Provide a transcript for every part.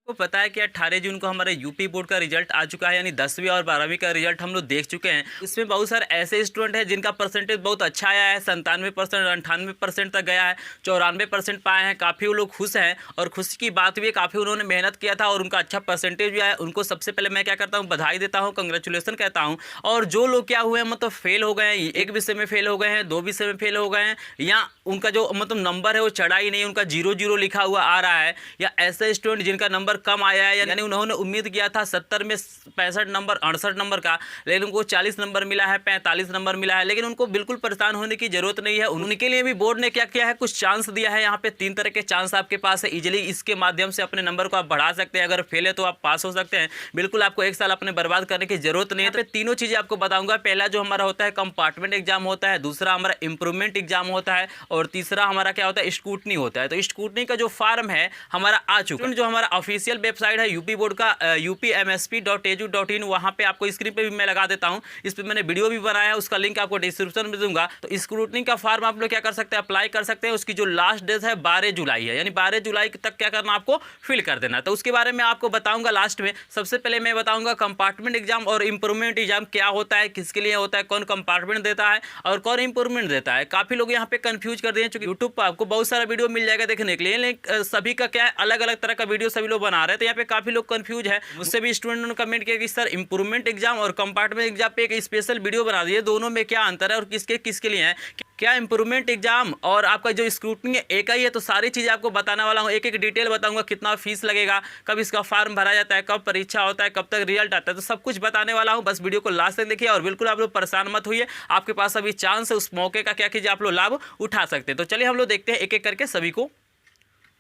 को पता है कि 18 जून को हमारे यूपी बोर्ड का रिजल्ट आ चुका है, यानी 10वीं और 12वीं का रिजल्ट हम लोग देख चुके हैं। इसमें बहुत सारे ऐसे स्टूडेंट हैं जिनका परसेंटेज बहुत अच्छा आया है, 97%, 98% तक गया है, 94% पाए हैं। काफ़ी वो लोग खुश हैं और खुशी की बात भी है, काफ़ी उन्होंने मेहनत किया था और उनका अच्छा परसेंटेज भी आया। उनको सबसे पहले मैं क्या करता हूँ, बधाई देता हूँ, कंग्रेचुलेसन कहता हूँ। और जो लोग क्या हुए हैं, मतलब फेल हो गए हैं, एक विषय में फेल हो गए हैं, 2 विषय में फेल हो गए हैं, या उनका जो मतलब नंबर है वो चढ़ा ही नहीं, उनका 0-0 लिखा हुआ आ रहा है, या ऐसे स्टूडेंट जिनका नंबर कम आया है, यानी उन्होंने उम्मीद किया था 70 में 65 नंबर 68 नंबर का, लेकिन उनको 40 नंबर मिला है, 45 नंबर मिला है। लेकिन उनको बिल्कुल परेशान होने की जरूरत नहीं है। उनके लिए भी बोर्ड ने क्या किया है, कुछ चांस दिया है। यहाँ पे 3 तरह के चांस आपके पास है। इजीली इसके माध्यम से अपने नंबर को आप बढ़ा सकते हैं। अगर फेल है तो आप पास हो सकते हैं। बिल्कुल आपको एक साल अपने बर्बाद करने की जरूरत नहीं है। तो तीनों चीजें आपको बताऊंगा। पहला जो हमारा होता है कंपार्टमेंट एग्जाम होता है, दूसरा हमारा इंप्रूवमेंट एग्जाम होता है, और तीसरा हमारा क्या होता है, स्क्रूटनी होता है। तो स्क्रूटनी का जो फॉर्म है हमारा आ चुका है। जो हमारा ऑफिशियल वेबसाइट है यूपी बोर्ड का, upmsp.edu.in, वहाँ पे आपको स्क्रीन पे भी मैं लगा देता हूँ। इस पर मैंने वीडियो भी बनाया है, उसका लिंक आपको डिस्क्रिप्शन में दूंगा। तो स्क्रूटनी का फॉर्म आप लोग क्या कर सकते हैं, अप्लाई कर सकते हैं। उसकी जो लास्ट डेट है 12 जुलाई है, यानी 12 जुलाई तक क्या करना, आपको फिल कर देना। तो उसके बारे में आपको बताऊंगा लास्ट में। सबसे पहले मैं बताऊंगा कंपार्टमेंट एग्जाम और इंप्रूवमेंट एग्जाम क्या होता है, किसके लिए होता है, कौन कंपार्टमेंट देता है और कौन इंप्रूवमेंट देता है। काफी लोग यहाँ पे कंफ्यूज कर दिए हैं, क्योंकि यूट्यूब पर आपको बहुत सारा वीडियो मिल जाएगा देखने के लिए, लेकिन सभी का क्या है, अलग अलग तरह का वीडियो सभी लोग बना रहे हैं। तो यहाँ पे काफी लोग कंफ्यूज है। मुझसे भी स्टूडेंट ने कमेंट किया कि सर इंप्रूवमेंट एग्जाम और कंपार्टमेंट एग्जाम पे एक स्पेशल वीडियो बना दिए, दोनों में क्या अंतर है और किसके किसके लिए है। क्या इंप्रूवमेंट एग्जाम और आपका जो स्क्रूटनी है एक ही है। तो सारी चीज़ें आपको बताने वाला हूँ, एक एक डिटेल बताऊंगा। कितना फीस लगेगा, कब इसका फॉर्म भरा जाता है, कब परीक्षा होता है, कब तक रिजल्ट आता है, तो सब कुछ बताने वाला हूँ। बस वीडियो को लास्ट तक देखिए और बिल्कुल आप लोग परेशान मत होइए। आपके पास अभी चांस है, उस मौके का क्या कीजिए, आप लोग लाभ उठा सकते हैं। तो चलिए हम लोग देखते हैं एक एक करके सभी को।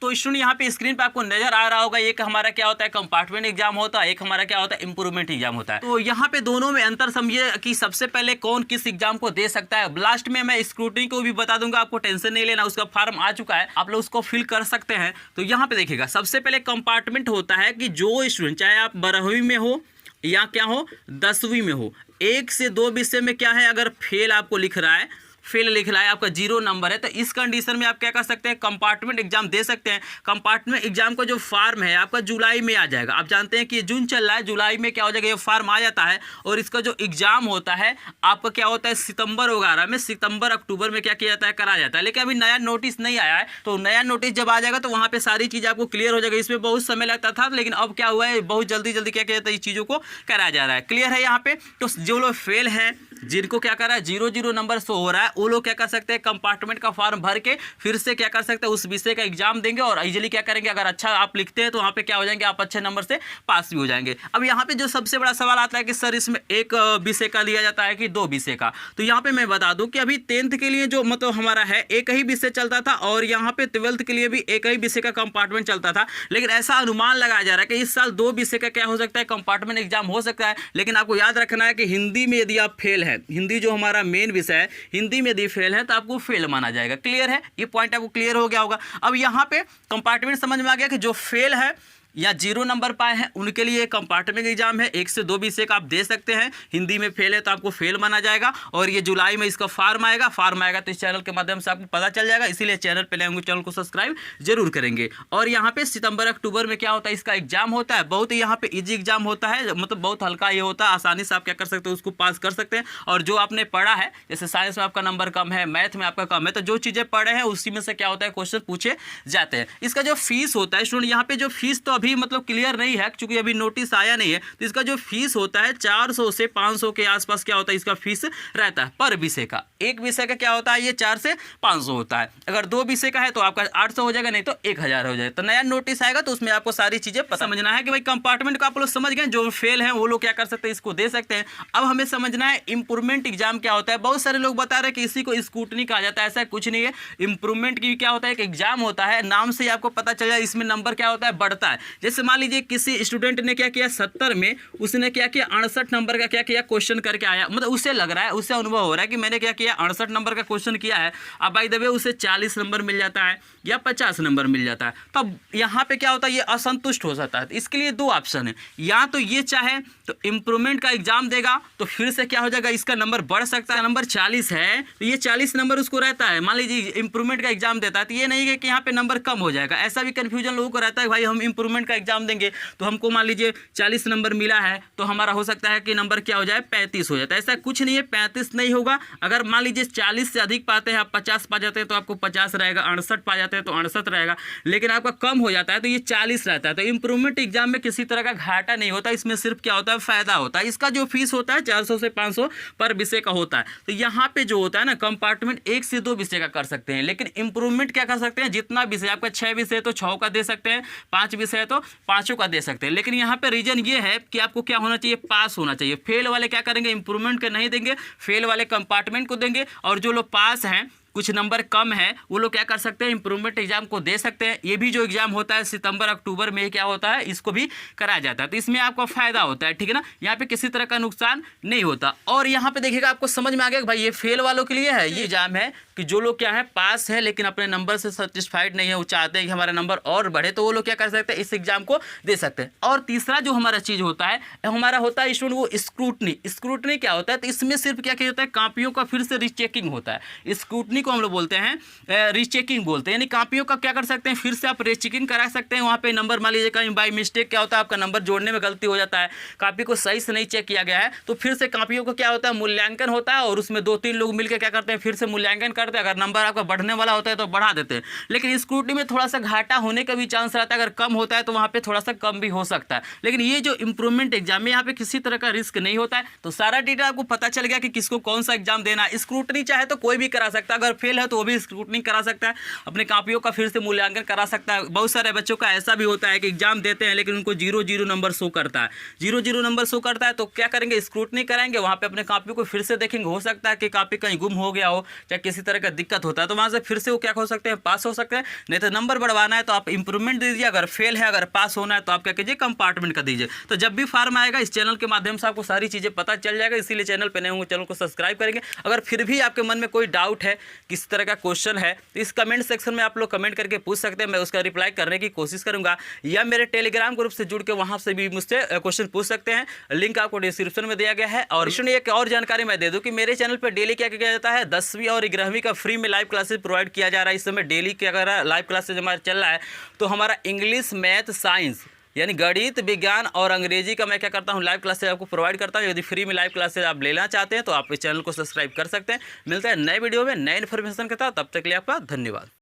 तो स्टूडेंट यहाँ पे स्क्रीन पे आपको नजर आ रहा होगा, एक हमारा क्या होता है कंपार्टमेंट एग्जाम होता है, एक हमारा क्या होता है इंप्रूवमेंट एग्जाम होता है। तो यहाँ पे दोनों में अंतर समझिए कि सबसे पहले कौन किस एग्जाम को दे सकता है। लास्ट में मैं स्क्रूटनी को भी बता दूंगा, आपको टेंशन नहीं लेना, उसका फॉर्म आ चुका है, आप लोग उसको फिल कर सकते हैं। तो यहाँ पे देखिएगा, सबसे पहले कंपार्टमेंट होता है कि जो स्टूडेंट, चाहे आप 12वीं में हो या क्या हो 10वीं में हो, 1 से 2 विषय में क्या है, अगर फेल आपको लिख रहा है, फेल लिख रहा है, आपका 0 नंबर है, तो इस कंडीशन में आप क्या कर सकते हैं, कंपार्टमेंट एग्जाम दे सकते हैं। कंपार्टमेंट एग्जाम का जो फॉर्म है आपका जुलाई में आ जाएगा। आप जानते हैं कि जून चल रहा है, जुलाई में क्या हो जाएगा, ये फॉर्म आ जाता है। और इसका जो एग्जाम होता है आपका क्या होता है, सितंबर वगैरह में, सितंबर अक्टूबर में क्या किया जाता है, करा जाता है। लेकिन अभी नया नोटिस नहीं आया है, तो नया नोटिस जब आ जाएगा तो वहाँ पे सारी चीज़ आपको क्लियर हो जाएगा। इसमें बहुत समय लगता था, लेकिन अब क्या हुआ है, बहुत जल्दी जल्दी क्या किया जाता है, इस चीज़ों को कराया जा रहा है। क्लियर है यहाँ पे। तो जो लोग फेल है, जिनको क्या कर रहा है 0-0 नंबर शो हो रहा है, वो लोग क्या कर सकते हैं, कंपार्टमेंट का फॉर्म भर के फिर से क्या कर सकते हैं, उस विषय का एग्जाम देंगे और इजीली क्या करेंगे, अगर अच्छा आप लिखते हैं तो वहाँ पे क्या हो जाएंगे, आप अच्छे नंबर से पास भी हो जाएंगे। अब यहाँ पे जो सबसे बड़ा सवाल आता है कि सर इसमें एक विषय का लिया जाता है कि 2 विषय का। तो यहाँ पे मैं बता दूं कि अभी 10th के लिए जो मतलब हमारा है एक ही विषय चलता था, और यहाँ पे 12th के लिए भी एक ही विषय का कंपार्टमेंट चलता था। लेकिन ऐसा अनुमान लगाया जा रहा है कि इस साल 2 विषय का क्या हो सकता है, कंपार्टमेंट एग्जाम हो सकता है। लेकिन आपको याद रखना है कि हिंदी में यदि आप फेल है, हिंदी जो हमारा मेन विषय है, हिंदी में यदि फेल है तो आपको फेल माना जाएगा। क्लियर है, ये पॉइंट आपको क्लियर हो गया होगा। अब यहाँ पे कंपार्टमेंट समझ में आ गया कि जो फेल है या 0 नंबर पाए हैं उनके लिए कंपार्टमेंट एग्जाम है, 1 से 2 विषय का आप दे सकते हैं। हिंदी में फेल है तो आपको फेल माना जाएगा, और ये जुलाई में इसका फॉर्म आएगा। फॉर्म आएगा तो इस चैनल के माध्यम से आपको पता चल जाएगा, इसीलिए चैनल पे लाएंगे, चैनल को सब्सक्राइब जरूर करेंगे। और यहाँ पे सितंबर अक्टूबर में क्या होता है, इसका एग्जाम होता है। बहुत ही यहाँ पे ईजी एग्जाम होता है, मतलब बहुत हल्का ये होता है, आसानी से आप क्या कर सकते हो, उसको पास कर सकते हैं। और जो आपने पढ़ा है, जैसे साइंस में आपका नंबर कम है, मैथ में आपका कम है, तो जो चीज़ें पढ़े हैं उसी में से क्या होता है, क्वेश्चन पूछे जाते हैं। इसका जो फीस होता है स्टूडेंट, यहाँ पे जो फीस तो अभी मतलब क्लियर नहीं है, क्योंकि अभी नोटिस आया नहीं है। तो इसका जो फीस होता है 400 से 500 के आसपास क्या होता है, इसका फीस रहता है पर विषय का। एक विषय का क्या होता है, ये 4 से 500 होता है। अगर 2 विषय का है तो आपका 800 हो जाएगा, नहीं तो 1000 हो जाएगा। तो नया नोटिस आएगा तो उसमें आपको सारी चीजें समझना है कि भाई कंपार्टमेंट का आप लोग समझ गए, जो फेल है वो लोग क्या कर सकते हैं, इसको दे सकते हैं। अब हमें समझना है इंप्रूवमेंट एग्जाम क्या होता है। बहुत सारे लोग बता रहे हैं कि इसी को स्क्रूटनी कहा जाता है, ऐसा कुछ नहीं है। इंप्रूवमेंट की क्या होता है, एक एग्जाम होता है, नाम से ही आपको पता चल जाए, इसमें नंबर क्या होता है, बढ़ता है। जैसे मान लीजिए किसी स्टूडेंट ने क्या किया, 70 में उसने क्या किया, 68 नंबर का क्या किया, क्वेश्चन करके आया। मतलब उसे लग रहा है, उसे अनुभव हो रहा है कि मैंने क्या किया, 68 नंबर का क्वेश्चन किया है। अब बाय द वे उसे 40 नंबर मिल जाता है या 50 नंबर मिल जाता है, तब यहाँ पे क्या होता है, ये असंतुष्ट हो जाता है। इसके लिए 2 ऑप्शन है, या तो ये चाहे तो इंप्रूवमेंट का एग्जाम देगा तो फिर से क्या हो जाएगा, इसका नंबर बढ़ सकता है। नंबर 40 है तो ये 40 नंबर उसको रहता है। मान लीजिए इंप्रूवमेंट का एग्जाम देता है तो ये नहीं है कि यहाँ पे नंबर कम हो जाएगा। ऐसा भी कंफ्यूजन लोगों को रहता है, भाई हम इंप्रूवमेंट इम्प्रूवमेंट का एग्जाम देंगे तो हमको मान लीजिए 40 नंबर मिला है तो हमारा हो सकता है कि नंबर क्या हो जाए 35 हो जाता है। ऐसा कुछ नहीं है, 35 नहीं होगा। अगर मान लीजिए 40 से अधिक पाते हैं, आप 50 पा जाते हैं तो आपको 50 रहेगा, 68 पा जाते हैं तो 68 रहेगा, लेकिन आपका कम हो जाता है तो ये 40 रहता है। तो इम्प्रूवमेंट एग्जाम में किसी तरह का घाटा नहीं होता, इसमें सिर्फ क्या होता है, फायदा होता है। इसका जो फीस होता है 400 से 500 पर विषय का होता है। तो यहाँ पे जो होता है ना, कंपार्टमेंट 1 से 2 विषय का कर सकते हैं, लेकिन इंप्रूवमेंट क्या कर सकते हैं, जितना विषय आपका 6 विषय है तो 6 का दे सकते हैं, 5 विषय है तो 5 का दे सकते हैं। लेकिन यहाँ पे रीजन ये है कि आपको क्या होना चाहिए, पास होना चाहिए। फेल वाले क्या करेंगे, इंप्रूवमेंट के नहीं देंगे, फेल वाले कंपार्टमेंट को देंगे, और जो लोग पास हैं, कुछ नंबर कम है, वो लोग क्या कर सकते हैं, इंप्रूवमेंट एग्जाम को दे सकते हैं। ये भी जो एग्जाम होता है सितंबर अक्टूबर में क्या होता है, इसको भी कराया जाता है। तो इसमें आपको फायदा होता है, ठीक है ना, यहाँ पे किसी तरह का नुकसान नहीं होता। और यहाँ पे देखिएगा आपको समझ में आ गया कि भाई ये फेल वालों के लिए है, ये एग्जाम है कि जो लोग क्या है पास है लेकिन अपने नंबर से सेटिस्फाइड नहीं है, वो चाहते हैं कि हमारा नंबर और बढ़े, तो वो लोग क्या कर सकते हैं, इस एग्जाम को दे सकते हैं। और तीसरा जो हमारा चीज़ होता है, हमारा होता है स्टूडेंट वो स्क्रूटनी। स्क्रूटनी क्या होता है, तो इसमें सिर्फ क्या किया जाता है, कापियों का फिर से रीचेकिंग होता है। स्क्रूटनी को हम लोग बोलते हैं रीचेकिंग बोलते हैं, यानी कापियों का क्या कर सकते हैं, फिर से आप रीचेकिंग करा सकते हैं। वहाँ पे नंबर मान लीजिए कहीं बाई मिस्टेक क्या होता है, आपका नंबर जोड़ने में गलती हो जाता है, कापी को सही से नहीं चेक किया गया है, तो फिर से कापियों को क्या होता है, मूल्यांकन होता है, और उसमें 2-3 लोग मिलकर क्या करते हैं, फिर से मूल्यांकन करते हैं। अगर नंबर आपका बढ़ने वाला होता है तो बढ़ा देते हैं, लेकिन स्क्रूटनी में थोड़ा सा घाटा होने का भी चांस रहता है। अगर कम होता है तो वहाँ पे थोड़ा सा कम भी हो सकता है। लेकिन ये जो इंप्रूवमेंट एग्जाम में यहाँ पे किसी तरह का रिस्क नहीं होता है। तो सारा डिटेल आपको पता चल गया कि किसको कौन सा एग्जाम देना है। स्क्रूटनी चाहे तो कोई भी करा सकता है, अगर फेल है तो वो भी स्क्रूटनी करा सकता है, अपने कापियों का फिर से मूल्यांकन करा सकता है। बहुत सारे बच्चों का ऐसा भी होता है कि एग्जाम देते हैं लेकिन उनको 0-0 नंबर शो करता है, 0-0 नंबर शो करता है, तो क्या करेंगे, स्क्रूटनी कराएंगे, वहाँ पे अपने कापियों को फिर से देखेंगे। हो सकता है कि कापी कहीं गुम हो गया हो, चाहे किसी तरह का दिक्कत होता है, तो वहाँ से फिर से वो क्या हो सकते हैं, पास हो सकते हैं। नहीं तो नंबर बढ़वाना है तो आप इंप्रूवमेंट दे दीजिए, अगर फेल है, अगर पास होना है तो आप क्या कीजिए, कंपार्टमेंट का दीजिए। तो जब भी फॉर्म आएगा इस चैनल के माध्यम से आपको सारी चीज़ें पता चल जाएगा, इसीलिए चैनल पर नए होंगे चैनल को सब्सक्राइब करेंगे। अगर फिर भी आपके मन में कोई डाउट है, किस तरह का क्वेश्चन है, तो इस कमेंट सेक्शन में आप लोग कमेंट करके पूछ सकते हैं, मैं उसका रिप्लाई करने की कोशिश करूंगा। या मेरे टेलीग्राम ग्रुप से जुड़ के वहां से भी मुझसे क्वेश्चन पूछ सकते हैं, लिंक आपको डिस्क्रिप्शन में दिया गया है। और इसमें एक और जानकारी मैं दे दूं कि मेरे चैनल पर डेली क्या किया जाता है, 10वीं और 11वीं का फ्री में लाइव क्लासेस प्रोवाइड किया जा रहा है। इस समय डेली क्या कर रहा है, लाइव क्लासेज हमारा चल रहा है। तो हमारा इंग्लिश, मैथ, साइंस यानी गणित, विज्ञान और अंग्रेजी का मैं क्या करता हूँ, लाइव क्लासेज आपको प्रोवाइड करता हूँ। यदि फ्री में लाइव क्लासेज आप लेना चाहते हैं तो आप इस चैनल को सब्सक्राइब कर सकते हैं। मिलता है नए वीडियो में नए इन्फॉर्मेशन के साथ, तब तक के लिए आपका धन्यवाद।